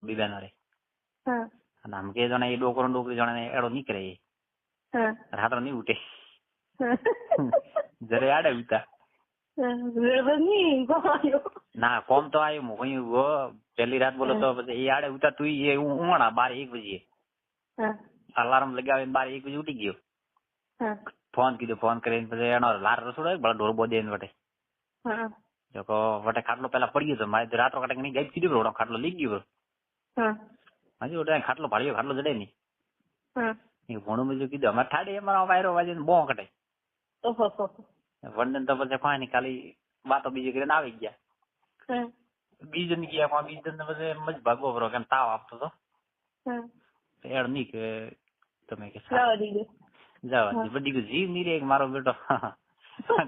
બીબાનો રે હા અને આમ કે જણા એ ડોકરી જણા એડો નીકળે હા રાતો નહીં ઉઠે જરે આડે ઉતા ના કોમ તો આવ્યું કઈ પેલી રાત બોલો તો પછી એ આડે ઉતા તું એ ઉમણા 12-1 બજે અલાર્મ લગાવીને 12-1 બજે ઉઠી ગયો. ફોન કીધું ફોન કરીને પછી એનો લાર રસોડો બળા ઢોર બોધે વટે જો વટે ખાટલો પેલા પડી ગયો તો મારે રાતો કટક નહીં ગાઈ કીધું બળો ખાટલો લઈ ગયો હજી ઓટા ખાટલો ભાડ્યો ખાટલો જડે નહીં ભણું બીજું કીધું અમારે ઠાડે અમારા વાયરો વાજે બો કટે વંદન તો પછી કોઈ નહીં ખાલી વાતો બીજી કરીને આવી ગયા. બીજન ગયા બીજન પછી મજ ભાગવો પડો કેમ તાવ આપતો તો એડ નહીં કે તમે કે જવા બધી જીવ નહીં રે મારો બેટો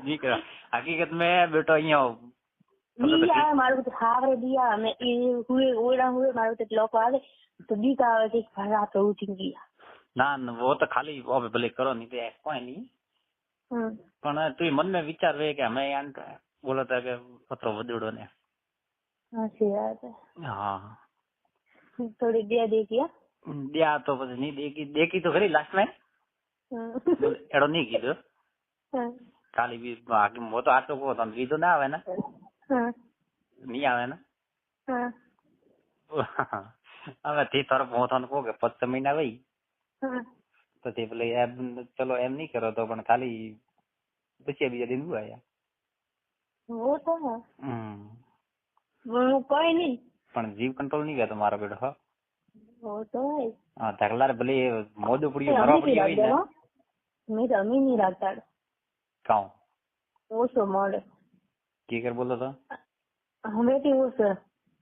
દીકરો હકીકત મેં બેટો અહીંયા મારું હાવરે દિયા મેં એ હુએ ઓડા હુએ મારું તો લોકો આવે તો દીકા આવે કે ભરા તો ઉઠી ગયા. ના વો તો ખાલી ભલે કરો નહીં તો કોઈ નહીં પણ તું મન में વિચાર વે કે અમે યાન બોલો તો કે પત્રો વધડો ને સાચી વાત હા થોડી દે દેખી દયા તો પછી નહીં દેખી તો ખરી લાસ્ટ માં એડો નહીં કીધું ખાલી બી બાકી મો તો આટલો કહો તમે કીધું ના આવે ને નહીં આવે ને હવે તે તરફ હું તને કહું કે 5 મહિના વહી તો તે પેલે ચલો એમ નહીં કરો તો પણ ખાલી પછી બીજા દિન આવ્યા કોઈ નહીં પણ જીવ કંટ્રોલ નહીં ગયા તમારો બેટો હા ધકલાર ભલે મોદું પડ્યું મરવા પડ્યું મેં રમી નહીં રાખતા કાઉ ઓછો મળે કી કર બોલો તો હમેથી ઓછો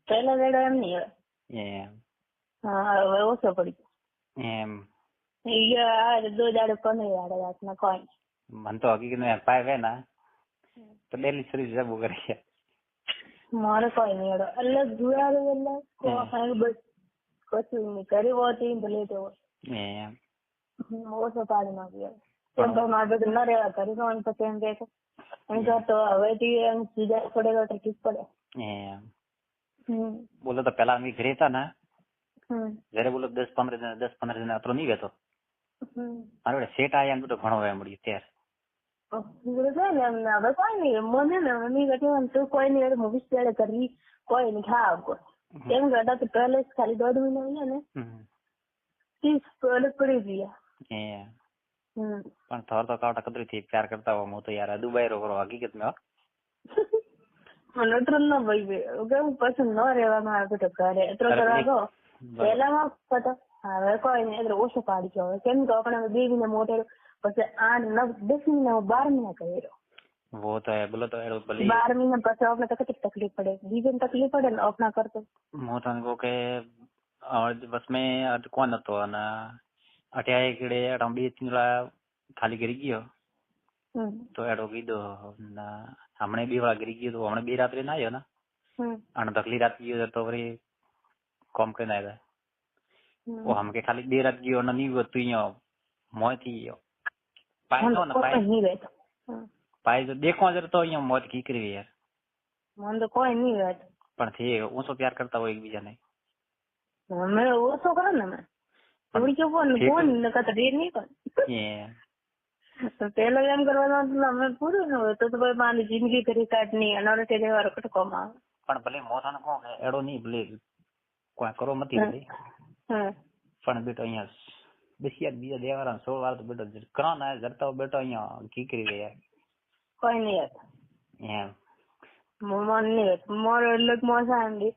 પહેલા વેડો એમ નહીં એમ હા હવે ઓછો પડી એમ દો દાડે પંદર દાડે રાતના કોઈ મન તો હકીકત મેં પાય વે ના તો ડેલી સર્વિસ જબુ કરે મારે કોઈ નહીં અલગ જોડાડે એટલે બસ કશું નહીં કરી હોતી ભલે તો એમ ઓછો પાડી નાખ્યો એમ તો મારે બધું ન રહેવા કરી દો પછી એમ કે એમ તો હવેથી એમ સીધા પડે તો ઠીક પડે એમ બોલો તો પેલા અમે ઘરે હતા ને જયારે બોલો 10-15 દિન અતરો નહીં ગયો મારે સેટ આયા એમ તો ઘણો વે મળ્યું ત્યારે હવે કોઈ નહીં મને ને મમ્મી કહે તું કોઈ નહીં મૂવીસ ત્યારે કરવી કોઈ નહીં ખાવ કેમ કરતા તો પહેલે ખાલી 1.5 મહિના ને 30 પડી ગયા પણ થોર તો કાવટા કદરી થી પ્યાર કરતા હો હું તો યાર દુબઈ રો કરો હકીકત મેં મને ટ્રન ન ભાઈ કેમ પસંદ ન રહેવામાં આવે તો ઘરે એટલો કરવા ગયો પહેલામાં પતો હવે કોઈ નહીં એટલે ઓછો પાડી ગયો કેમ કે આપણે 2 મહિના મોટે પછી 8-9-10 મહિના 12 મહિના કર્યો वो तो है बोलो तो एडो भले 12 महीना પછી આપણે તો કેટલી તકલીફ પડે બીજન તકલીફ પડે ને આપના કરતો મોતન કો કે બસ મેં કોણ હતો અને અઠ્યાય કીડે અડમ 2-3 ખાલી કરી ગયો તો એડો કીધો હમણે 2 વાળા કરી ગયો તો હમણે 2 રાત્રે ના આવ્યો ને અને તકલી રાત ગયો તો વળી કોમ કે ના આવ્યા ઓ હમ કે ખાલી 2 રાત ગયો અને નહીં હતું અહીંયા મોય થી ગયો પાય તો ને પાય તો દેખો જર તો અહીંયા મોત કી કરી યાર મન તો કોઈ નહીં વાત પણ થી ઓછો પ્યાર કરતા હોય એકબીજાને અમે ઓછો કરે ને મેં થોડી કે ફોન ન કરતા દેર નહીં કર તો પેલો એમ કરવાનો અમે પૂરું ન હોય તો ભાઈ મારી જિંદગી કરી કાઢની અનારે તે દેવારો કટકો માં પણ ભલે મોથાને કહો કે એડો નહીં ભલે કોઈ કરો મતી ભલે પણ બેટો અહીંયા બેસિયા બીજા દેવારા 16 વાર તો બેટો કરા ના જરતા બેટો અહીંયા કી કરી ગયા કોઈ નહીં એમ મન નહીં મારો એટલે મોસા આંડી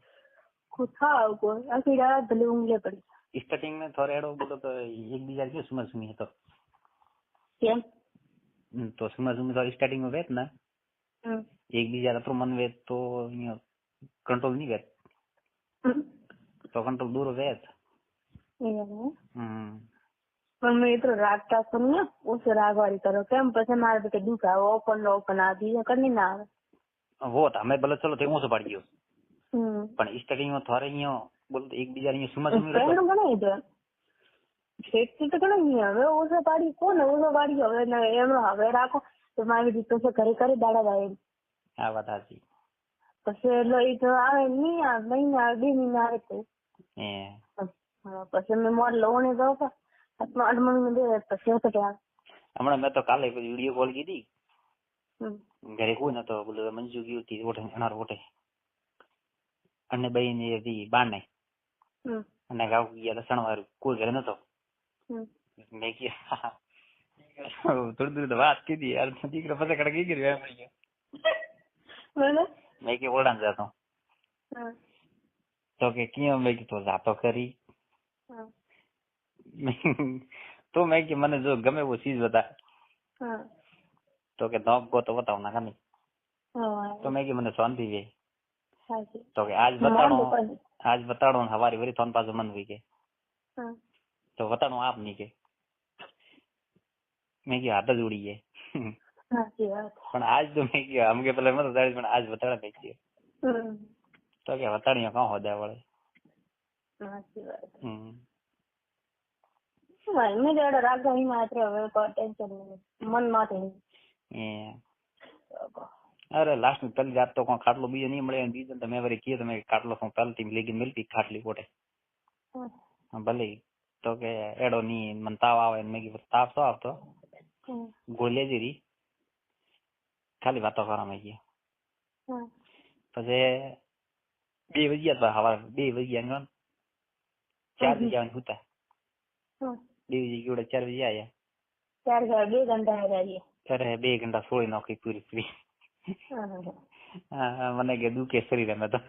ખાવ કોઈ આખી રાત ભલે ઊંઘે પડી સ્ટાર્ટિંગ में થોડો એડો બોલો તો એકબીજા કે સુમી હતો કેમ તો સુમી તો સ્ટાર્ટિંગ માં વેત ને એકબીજા તો મન વેત તો અહીંયા કંટ્રોલ નહીં વેત તો કંટ્રોલ દૂર વેત પણ મેં એટલો રાખતા છું ને ઓછો રાખવાળી કરો કેમ પછી મારે તો દુઃખ આવે ઓપન આ બીજા કરી ના આવે वो तो हमें बोले चलो थे से पड़ गयो પણ સ્ટાર્ટિંગ માં થોરે અહીંયા બોલ એકબીજા અહીંયા સુમી ફ્રેન્ડ બનાવી દો શેઠ તો ઘણા નહીં હવે ઓછો પાડી કોને ઓછો પાડી હવે એમ હવે રાખો તો મારી રીતે ઘરે કરી દાડા જાય આ વાત સાચી પછી એટલે એ તો આવે નહીં આવે મહિના 2 મહિના આવે તો પછી મેં મોર લવણી ગયો હતો હાથમાં 8 મહિને દે પછી હતો ત્યાં હમણાં મેં તો કાલે વિડીયો કોલ કીધી ઘરે કોઈ નતો બોલો મંજુ ગયું હતી ઓઠે અનાર ઓઠે અને બઈ ની હતી બાને અને ગાવ ગયા લસણ કોઈ ઘરે નતો મેં કીધું થોડી થોડી તો વાત કીધી યાર દીકરો પછી કડે કઈ ગયો મેં કે ઓળાન જતો તો કે ક્યાં મેં કીધું જાતો કરી તો મેં કે મને જો ગમે એવો ચીજ બતા તો કે ધોપ ગો તો બતાવ ના ગમે તો મેં કે મને શાંતિ વે તો કે આજ બતાડો ને હવારી વરી થોન પાછો મન વી કે તો બતાડો આપ નહીં કે મેં કે હાથ જ ઉડી ગયે પણ આજ તો મેં કે આમ કે પેલા મત પણ આજ બતાડા મેં કે તો કે બતાડીઓ કાં હોદા વળે અરે લાસ્ટ ની પેલી રાત તો કોઈ ખાટલો બીજો નહીં મળે બીજો તમે વળી કીધું તમે ખાટલો શું પહેલથી લઈ મિલતી ખાટલી કોટે ભલે તો કે એડો ની મને તાવ આવે મેં કીધું તાવ તો આવતો ગોળિયા જીરી ખાલી વાતો કરવા મેં ગયા પછી 2 વાગ્યા હવા 2 વાગ્યા 4 વાગ્યા હુતા 2 વાગ્યા 4 વાગ્યા આયા અરે 2 ઘંટા સોળી નાખી પૂરી પૂરી મને કે દુખે શરીર અમે તો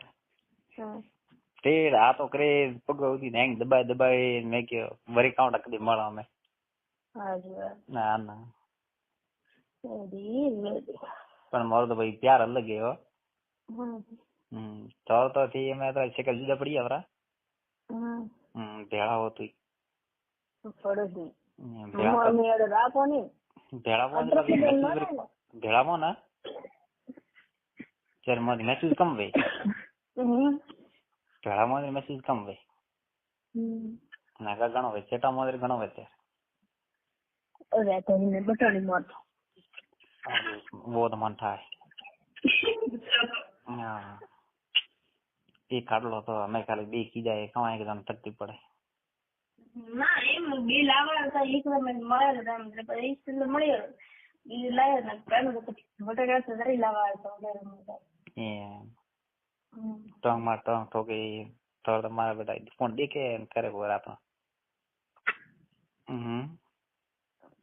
તે આ તો કરે પગ ઉધી ને દબાઈ મેં કે વરી કાઉન્ટ કદી મળો અમે ના ના પણ મારો તો ભાઈ પ્યાર અલગ એવો તો થી અમે તો શેકલ જુદા પડી આવરા ભેળા હોતું ભેળામાં ના ત્યારે મારી મેસેજ કમ ભાઈ ભેળામાં મેસેજ કમ ભાઈ નાગા ઘણો હોય ચેટા માં ઘણો હોય ત્યારે બહુ તો મન થાય એ કાઢલો તો અમે ખાલી 2 કીધા એ કમાય કે તમને તકલીફ પડે ના એમ બી લાવવા હતા એક વાર મળે એટલે પછી મળ્યો ઈ લાવ્યો ને પેલો તો વટાડા તો દરી લાવવા હતો ટંગ માં ટંગ ઠોકી તો મારા બેટા ફોન દેખે કરે બોલ આપો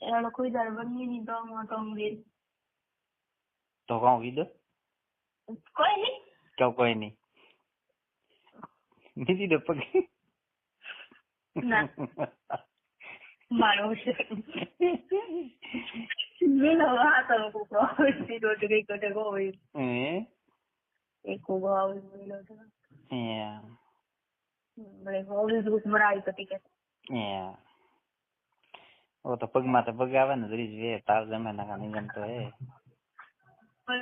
એનો કોઈ દર બની ની ટંગ માં ટંગ દે તો કોણ કીધું કોઈ નહીં કોઈ નહીં નીતિ દે પગ ના મારો છે મેલો હાતો કો કોઈ રોટ ગઈ કોટે કોઈ એક કો આવ મેલો તો બરે હોલી દુસ મરાઈ તો ટીકે ઓ તો પગમાં તો પગ આવે ને દરીજ વે તાર જમે ના નિયમ તો હે પણ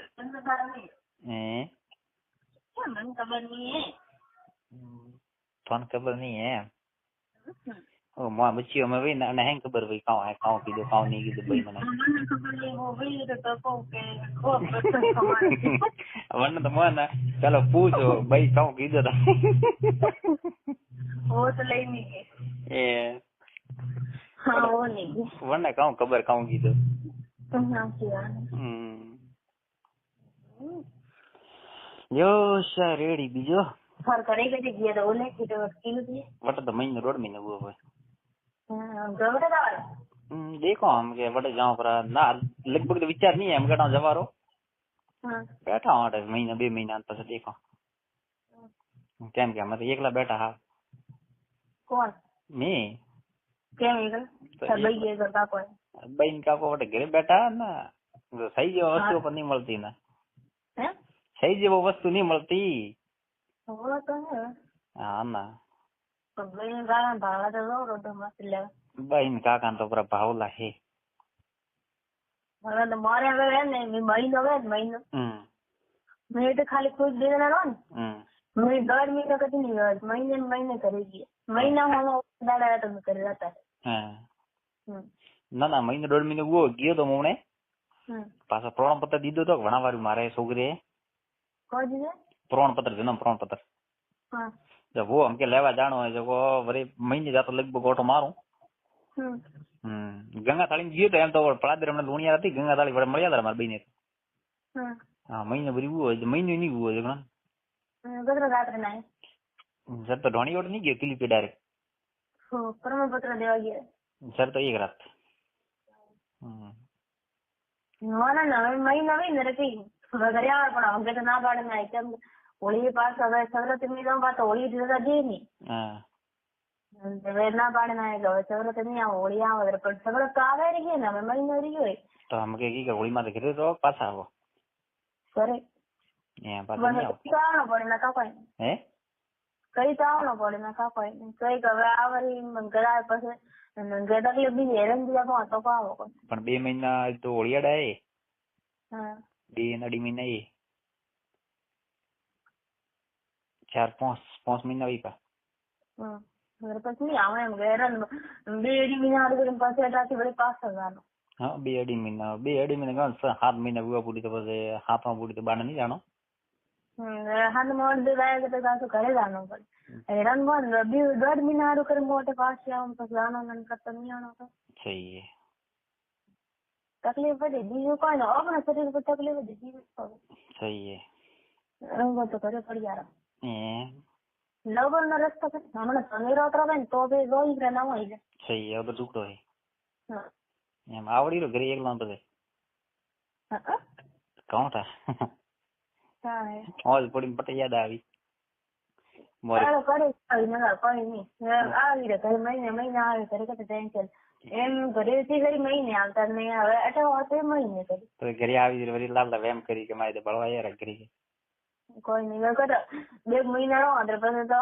મને ખબર નહીં હે તને ખબર નહીં હે ઓ માં બચ્ચીઓ માં વઈ ને હેંગ ખબર ભાઈ કાઉ કીધું કાઉ નહીં કીધું ભાઈ મને વન તો મને ચાલો પૂછો ભાઈ કાઉ કીધું ઓ તો લઈ ની કે હા ઓ નહીં વન કાઉ ખબર કાઉ કીધું યો સા રેડી બીજો ફર કરે કે ગયા તો ઓલે કીધું કીધું છે વટ તો મહિને રોડ મહિને ઉભો હોય ગવડે દાવા देखो हम के बड़े जाओ पर ना लगभग तो विचार नहीं है हम कटा जवारो बैठा हूँ महीना 2 महीना પછી देखो કેમ કે અમે તો એકલા બેઠા હા કોણ મે કેમ એકલા સબઈ ગયે તો કાકો બઈન કાકો વટે ઘરે બેઠા ના સહી જેવો વસ્તુ પર નહીં મળતી ના હે સહી જેવો વસ્તુ નહીં મળતી हो तो है હા ના तो बहन गाना भागा तो रो तो मत ले બઈન કાકા તો પર ભાવલા હે મને તો મારે હવે ને મહિનો મેં તો ખાલી ખુદ દે દેના નો મેં 1.5 મહિનો કદી નહીં હોય મહિને કરી ગઈ મહિનામાં દાડા તો કરી રહેતા ના ના મહિને 1.5 મહિને ગયો તો મોણે પાછો પ્રમાણપત્ર દીધો તો ઘણા વાર મારે છોકરીએ કોઈ દીધે પ્રમાણપત્ર જન્મ પ્રમાણપત્ર જો વો અમ કે લેવા જાણો હોય જો વરી મહિને જાતો લગભગ ઓટો મારું. ગંગા થાળી ગયો તો એમ તો પલાદર હમણાં લુણિયા હતી ગંગા થાળી વડે મળ્યા હતા મારા બેને. હા મહિને ભરી હોય મહિને નહીં હોય ઘણા રાત્રે ના સર તો ઢોણી ઓટ નહીં ગયો કિલી પે ડાયરેક્ટ પ્રમાણપત્ર દેવા ગયા સર તો એક રાત મહિના હોય ને કઈ ઘરે આવે પણ અમને તો ના પાડે ના કેમ હોળી પાસ હવે સૌરતી પાસ હોળી રજા દે નહીં હવે ના પાડે ના હવે સૌરત નહીં આવો હોળી આવે પણ સૌરત તો આવે રહી ને હવે મહિનો રહી હોય તો અમે કે હોળી માં ઘરે તો પાછા આવો કરે આવવાનો પડે ના કાપાય હે કઈ તો આવવાનો પડે ના કાપાય કઈ હવે આવરી ઘરે પછી તકલીફ બીજી હેરાન બીજા તો આવો પણ 2 મહિના તો હોળિયાડા એ હા 2 અઢી મહિના એ 4-5 મહિના વીપા પછી નહીં આવે એમ હેરાન 2 મહિના પછી અટાથી વળી પાછળ જવાનું હા 2 અઢી મહિના 7 મહિના વિવા પૂરી તો પછી 7માં પૂરી તો બાને નહીં જાણો હાથમાં જાય તો પાછું ઘરે જવાનું પડે હેરાન બંધ 1.5 મહિના સારું કરી મોટે પાછી આવું પછી આનંદ કરતા નહીં આનો તો સહી તકલીફ પડી બીજું કોઈ ને આપણા શરીર પર તકલીફ પડી બીજું સહી રંગો તો ઘરે પડી યાર લગન નો રસ્તો હમણાં શનિરાત્ર આવે ને તો બે રોઈ ના હોય છે સહી હવે બધું ટુકડો હે એમ આવડી રહ્યો ઘરે એકલા બધે કોણ થા ઓલ પડી પટે યાદ આવી આવી ઘરે મહિને આવે ઘરે કઈ ટેન્શન એમ ઘરેથી ઘરે મહિને આવતા ને હવે અઠવાડિયે મહિને કરી ઘરે આવી વળી લાલ એમ કરી કે મારે બળવા યાર કરી કોઈ નહીં 2 મહિના નો પછી તો